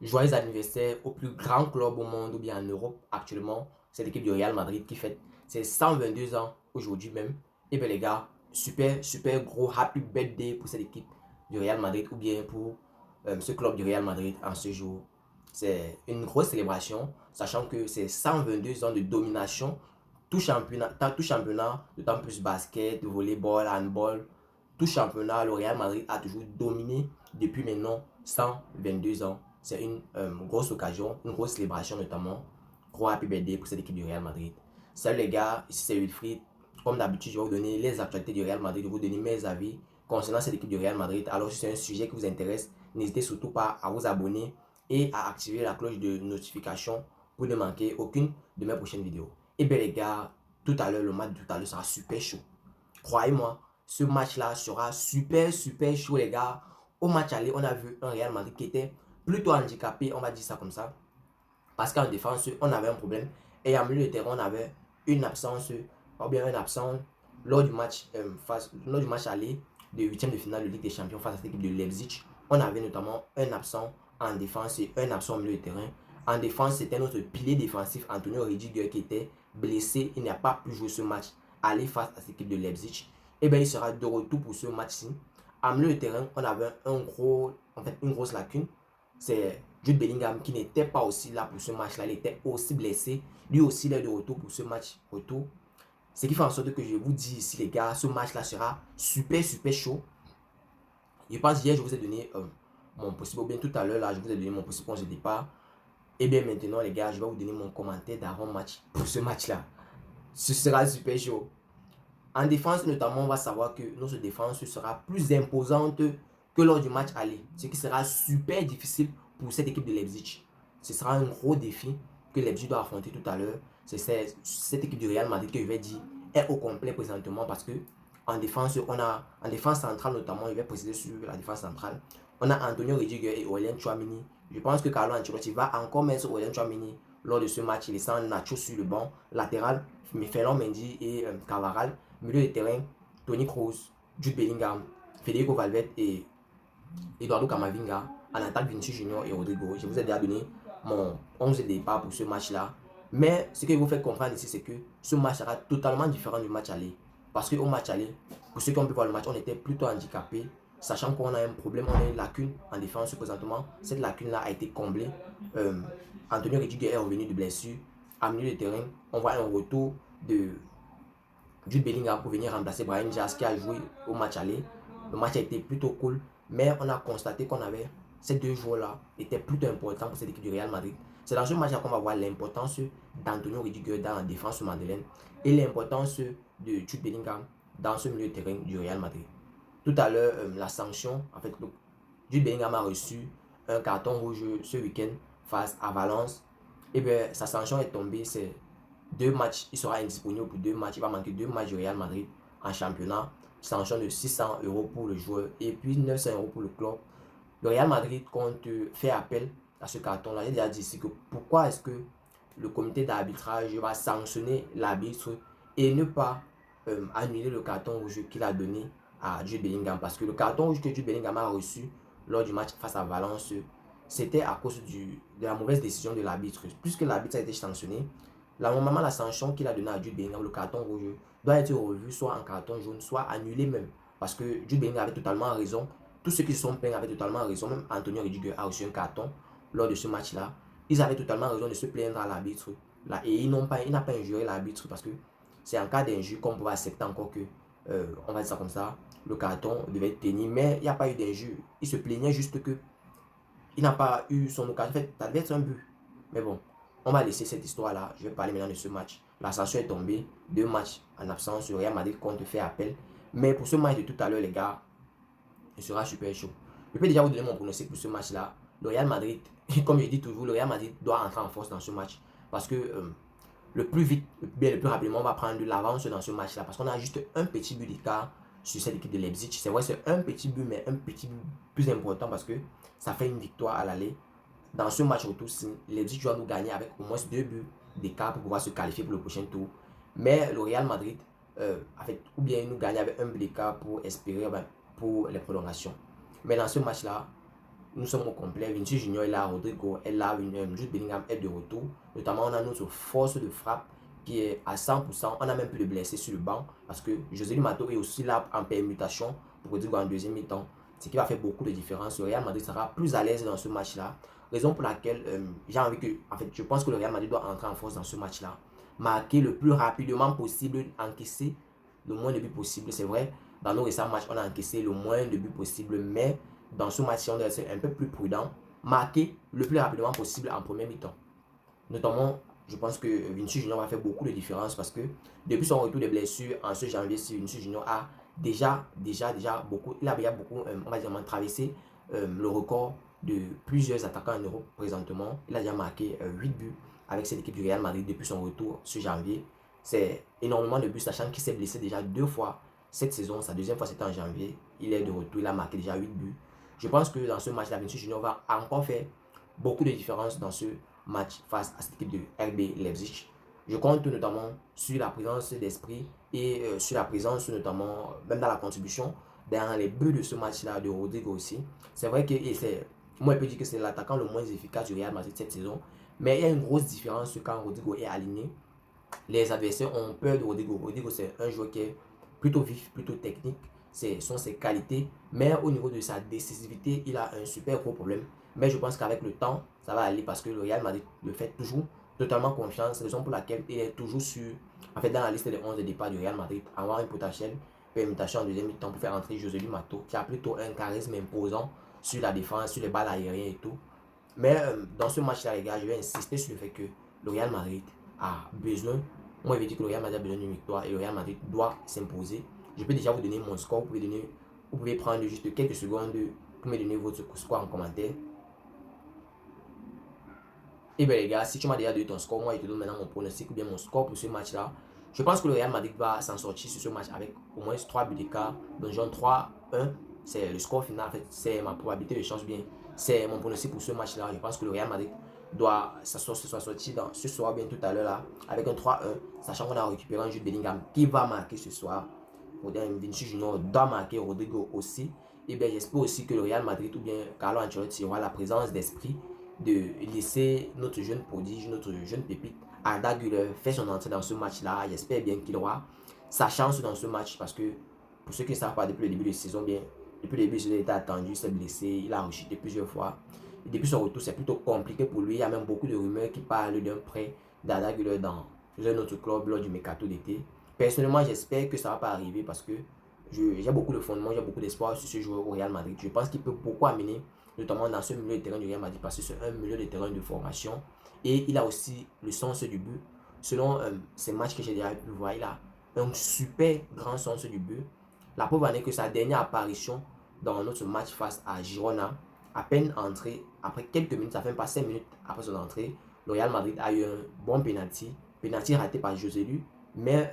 Joyeux anniversaire au plus grand club au monde ou bien en Europe actuellement. C'est l'équipe du Real Madrid qui fête ses 122 ans aujourd'hui même. Et bien les gars, super gros happy birthday pour cette équipe du Real Madrid ou bien pour ce club du Real Madrid en ce jour. C'est une grosse célébration, sachant que c'est 122 ans de domination. Tout championnat, d'autant plus basket, volleyball, handball, tout championnat, le Real Madrid a toujours dominé depuis maintenant 122 ans. C'est une grosse occasion, une grosse célébration notamment. Gros happy birthday pour cette équipe du Real Madrid. Salut les gars, ici c'est Wilfried. Comme d'habitude, je vais vous donner les actualités du Real Madrid, je vais vous donner mes avis concernant cette équipe du Real Madrid. Alors si c'est un sujet qui vous intéresse, n'hésitez surtout pas à vous abonner et à activer la cloche de notification pour ne manquer aucune de mes prochaines vidéos. Et bien les gars, tout à l'heure, le match de tout à l'heure sera super chaud. Croyez-moi, ce match-là sera super chaud, les gars. Au match aller, on a vu un Real Madrid qui était plutôt handicapé, on va dire ça comme ça. Parce qu'en défense, on avait un problème. Et en milieu de terrain, on avait une absence, ou bien un absent lors du match aller de huitième de finale de Ligue des Champions face à cette équipe de Leipzig. On avait notamment un absent en défense et un absent au milieu de terrain. En défense, c'était notre pilier défensif, Antonio Rudiger, qui était blessé. Il n'a pas pu jouer ce match aller face à cette équipe de Leipzig. Et bien, il sera de retour pour ce match-ci. En milieu de terrain, on avait une grosse lacune. C'est Jude Bellingham qui n'était pas aussi là pour ce match-là. Il était aussi blessé. Lui aussi, il est de retour pour ce match retour. Ce qui fait en sorte que je vous dis ici, les gars, ce match-là sera super chaud. Je pense hier, je vous ai donné mon possible, ou bien tout à l'heure, là, je vous ai donné mon possible point de départ. Et bien maintenant, les gars, je vais vous donner mon commentaire d'avant-match pour ce match-là. Ce sera super chaud. En défense, notamment, on va savoir que notre défense sera plus imposante que lors du match aller. Ce qui sera super difficile pour cette équipe de Leipzig. Ce sera un gros défi que Leipzig doit affronter tout à l'heure. C'est cette équipe du Real Madrid que je vais dire est au complet présentement parce que en défense, en défense centrale notamment, je vais préciser sur la défense centrale, on a Antonio Rudiger et Aurélien Tchouameni. Je pense que Carlo Ancelotti va encore mettre Aurélien Tchouameni lors de ce match. Il laissant Nacho sur le banc latéral, mais Ferland Mendy et Cavaral. Milieu de terrain, Toni Kroos, Jude Bellingham, Federico Valverde et Eduardo Camavinga. En attaque, Vinicius Junior et Rodrigo. Je vous ai déjà donné mon 11 de départ pour ce match-là. Mais ce que je vous fais comprendre ici, c'est que ce match sera totalement différent du match aller. Parce qu'au match aller, pour ceux qui ont pu voir le match, on était plutôt handicapés. Sachant qu'on a un problème, on a une lacune en défense présentement. Cette lacune-là a été comblée. Antonio Rudiger est revenu de blessure. En milieu de terrain, on voit un retour de Jude Bellingham pour venir remplacer Brahim Diaz qui a joué au match aller. Le match a été plutôt cool, mais on a constaté qu'on avait ces deux joueurs-là étaient plutôt importants pour cette équipe du Real Madrid. C'est dans ce match-là qu'on va voir l'importance d'Antonio Rudiger dans la défense madeleine et l'importance de Jude Bellingham dans ce milieu de terrain du Real Madrid. Tout à l'heure, la sanction, en fait, Jude Bellingham a reçu un carton rouge ce week-end face à Valence. Et bien, sa sanction est tombée, c'est deux matchs, il sera indisponible pour deux matchs. Il va manquer deux matchs du Real Madrid en championnat. Sanction de 600 € pour le joueur et puis 900 € pour le club. Le Real Madrid compte faire appel à ce carton-là. J'ai déjà dit ici que pourquoi est-ce que le comité d'arbitrage va sanctionner l'arbitre et ne pas annuler le carton rouge qu'il a donné à Jude Bellingham. Parce que le carton rouge que Jude Bellingham a reçu lors du match face à Valence, c'était à cause de la mauvaise décision de l'arbitre. Puisque l'arbitre a été sanctionné, normalement, la sanction qu'il a donnée à Jude Bellingham, le carton rouge, doit être revu soit en carton jaune, soit annulé même. Parce que Jude Bellingham avait totalement raison. Tous ceux qui se sont plaints avaient totalement raison. Même Antonio Rudiger a reçu un carton lors de ce match-là. Ils avaient totalement raison de se plaindre à l'arbitre. Et il n'a pas injuré l'arbitre parce que c'est en cas d'injure qu'on pouvait accepter encore que, on va dire ça comme ça, le carton devait être tenu. Mais il n'y a pas eu d'injure. Il se plaignait juste que il n'a pas eu son occasion. En fait, ça devait être un but. Mais bon, on va laisser cette histoire-là. Je vais parler maintenant de ce match. La sanction est tombée. Deux matchs en absence. Le Real Madrid compte faire appel. Mais pour ce match de tout à l'heure, les gars, il sera super chaud. Je peux déjà vous donner mon pronostic pour ce match-là. Le Real Madrid, comme je dis toujours, le Real Madrid doit entrer en force dans ce match. Parce que le plus vite, bien le plus rapidement, on va prendre de l'avance dans ce match-là. Parce qu'on a juste un petit but d'écart sur cette équipe de Leipzig. C'est vrai, c'est un petit but, mais un petit but plus important parce que ça fait une victoire à l'aller. Dans ce match retour, Leipzig doit nous gagner avec au moins deux buts d'écart pour pouvoir se qualifier pour le prochain tour. Mais le Real Madrid, ou bien nous gagner avec un but d'écart pour espérer pour les prolongations. Mais dans ce match-là, nous sommes au complet. Vinicius Junior est là, Rodrigo est là, Jude Bellingham est de retour. Notamment, on a notre force de frappe qui est à 100%. On a même plus de blessés sur le banc parce que José Mato est aussi là en permutation pour Rodrigo en deuxième mi-temps. Ce qui va faire beaucoup de différence. Le Real Madrid sera plus à l'aise dans ce match-là. Raison pour laquelle j'ai envie que, en fait, je pense que le Real Madrid doit entrer en force dans ce match-là. Marquer le plus rapidement possible, encaisser le moins de buts possible. C'est vrai, dans nos récents matchs, on a encaissé le moins de buts possible, mais dans ce match, on doit être un peu plus prudent. Marquer le plus rapidement possible en première mi-temps. Notamment, je pense que Vinicius Junior va faire beaucoup de différence parce que depuis son retour de blessure en ce janvier, Vinicius Junior a déjà beaucoup, il a déjà beaucoup, on va dire, traversé le record de plusieurs attaquants en Europe présentement. Il a déjà marqué 8 buts avec cette équipe du Real Madrid depuis son retour ce janvier. C'est énormément de buts, sachant qu'il s'est blessé déjà 2 fois cette saison. Sa deuxième fois, c'était en janvier. Il est de retour, il a marqué déjà 8 buts. Je pense que dans ce match-là, Vinicius Junior va encore faire beaucoup de différence dans ce match face à cette équipe de RB Leipzig. Je compte notamment sur la présence d'esprit et sur la présence notamment, même dans la contribution, dans les buts de ce match-là de Rodrigo aussi. C'est vrai que moi je peux dire que c'est l'attaquant le moins efficace du Real Madrid cette saison, mais il y a une grosse différence quand Rodrigo est aligné. Les adversaires ont peur de Rodrigo. Rodrigo, c'est un joueur qui est plutôt vif, plutôt technique. Ce sont ses qualités. Mais au niveau de sa décisivité, il a un super gros problème. Mais je pense qu'avec le temps, ça va aller parce que le Real Madrid le fait toujours totalement confiance. C'est la raison pour laquelle il est toujours en fait, dans la liste des 11 de départ du Real Madrid, avoir une potentielle permutation en deuxième mi-temps pour faire entrer José Mato, qui a plutôt un charisme imposant sur la défense, sur les balles aériennes et tout. Mais dans ce match-là, les gars, je vais insister sur le fait que le Real Madrid a besoin. Moi, je vais dire que le Real Madrid a besoin d'une victoire et le Real Madrid doit s'imposer. Je peux déjà vous donner mon score. Vous pouvez prendre juste quelques secondes pour me donner votre score en commentaire. Et bien, les gars, si tu m'as déjà donné ton score, moi, je te donne maintenant mon pronostic ou bien mon score pour ce match-là. Je pense que le Real Madrid va s'en sortir sur ce match avec au moins 3 buts d'écart. Donc, genre 3-1, c'est le score final. En fait, c'est ma probabilité de chance bien. C'est mon pronostic pour ce match-là. Je pense que le Real Madrid doit se sortir ce soir bien tout à l'heure là avec un 3-1, sachant qu'on a récupéré un Jude Bellingham qui va marquer ce soir. Vinicius Junior doit marquer, Rodrigo aussi. Et bien, j'espère aussi que le Real Madrid ou bien Carlo Ancelotti aura la présence d'esprit de laisser notre jeune prodige, notre jeune pépite, Arda Güler, faire son entrée dans ce match-là. J'espère bien qu'il aura sa chance dans ce match parce que, pour ceux qui ne savent pas, depuis le début de la saison, depuis le début de la saison, il était attendu, il s'est blessé, il a rechuté plusieurs fois. Et depuis son retour, c'est plutôt compliqué pour lui. Il y a même beaucoup de rumeurs qui parlent d'un prêt d'Arda Güler dans un autre club lors du mercato d'été. Personnellement, j'espère que ça ne va pas arriver parce que j'ai beaucoup de fondements, j'ai beaucoup d'espoir sur ce joueur au Real Madrid. Je pense qu'il peut beaucoup amener, notamment dans ce milieu de terrain du Real Madrid, parce que c'est un milieu de terrain de formation. Et il a aussi le sens du but. Selon ces matchs que j'ai déjà pu voir, il a un super grand sens du but. La preuve en est que sa dernière apparition dans notre match face à Girona, à peine entré, après quelques minutes, ça fait pas 5 minutes après son entrée, le Real Madrid a eu un bon penalty raté par Joselu, mais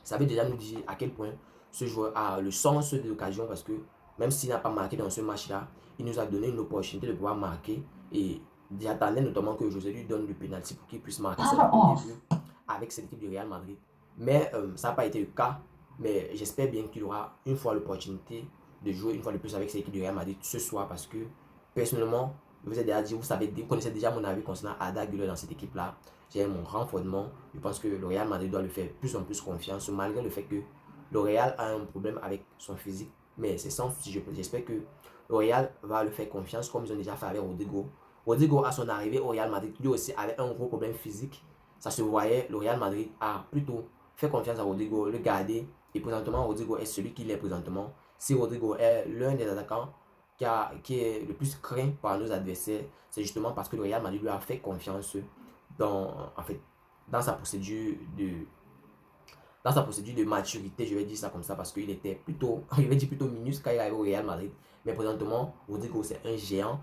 ça veut déjà nous dire à quel point ce joueur a le sens de l'occasion parce que même s'il n'a pas marqué dans ce match-là, il nous a donné une opportunité de pouvoir marquer et j'attendais notamment que José lui donne le penalty pour qu'il puisse marquer son premier but avec cette équipe du Real Madrid. Mais ça n'a pas été le cas. Mais j'espère bien qu'il aura une fois l'opportunité de jouer une fois de plus avec cette équipe du Real Madrid ce soir parce que personnellement, vous avez déjà dit, vous connaissez déjà mon avis concernant Arda Güler dans cette équipe-là. J'ai mon grand fondement. Je pense que le Real Madrid doit lui faire plus en plus confiance, malgré le fait que le Real a un problème avec son physique. Mais c'est sans souci, j'espère que le Real va lui faire confiance comme ils ont déjà fait avec Rodrigo. Rodrigo, à son arrivée au Real Madrid, lui aussi avait un gros problème physique. Ça se voyait, le Real Madrid a plutôt fait confiance à Rodrigo, le garder. Et présentement, Rodrigo est celui qu'il est présentement. Si Rodrigo est l'un des attaquants qui est le plus craint par nos adversaires, c'est justement parce que le Real Madrid lui a fait confiance en fait, dans sa procédure de maturité, je vais dire ça comme ça, parce qu'il était plutôt, je vais dire plutôt minus quand il arrive au Real Madrid. Mais présentement, Rodrigo, c'est un géant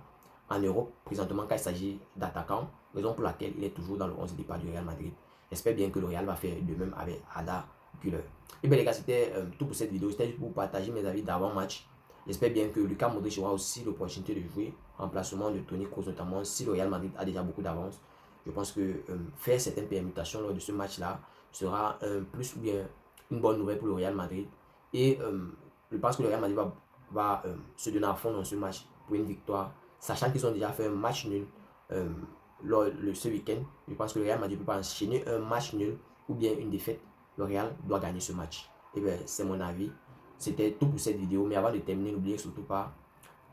en Europe, présentement quand il s'agit d'attaquants, raison pour laquelle il est toujours dans le 11 départ du Real Madrid. J'espère bien que le Real va faire de même avec Arda Güler. Et bien les gars, c'était tout pour cette vidéo. C'était juste pour partager mes avis d'avant-match. J'espère bien que Luka Modric aura aussi l'opportunité de jouer en placement de Toni Kroos, notamment si le Real Madrid a déjà beaucoup d'avance. Je pense que faire certaines permutations lors de ce match-là sera un plus ou bien une bonne nouvelle pour le Real Madrid. Et je pense que le Real Madrid va se donner à fond dans ce match pour une victoire, sachant qu'ils ont déjà fait un match nul ce week-end. Je pense que le Real Madrid ne peut pas enchaîner un match nul ou bien une défaite. Le Real doit gagner ce match. Et bien, c'est mon avis. C'était tout pour cette vidéo. Mais avant de terminer, n'oubliez surtout pas,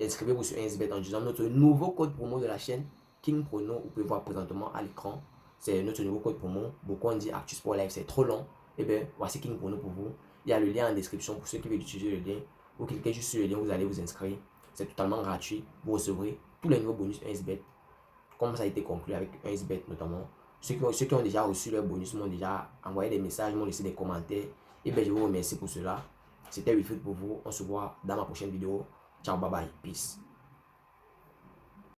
inscrivez-vous sur 1xBet en utilisant notre nouveau code promo de la chaîne King Prono. Vous pouvez voir présentement à l'écran. C'est notre nouveau code promo. Beaucoup ont dit Actu Sport Live, c'est trop long. Et bien, voici King Prono pour vous. Il y a le lien en description pour ceux qui veulent utiliser le lien. Vous cliquez juste sur le lien, vous allez vous inscrire. C'est totalement gratuit. Vous recevrez tous les nouveaux bonus 1xBet. Comme ça a été conclu avec 1xBet notamment. Ceux qui ont déjà reçu leur bonus m'ont déjà envoyé des messages, m'ont laissé des commentaires. Et bien, je vous remercie pour cela. C'était Wilfried pour vous. On se voit dans ma prochaine vidéo. Ciao, bye bye. Peace.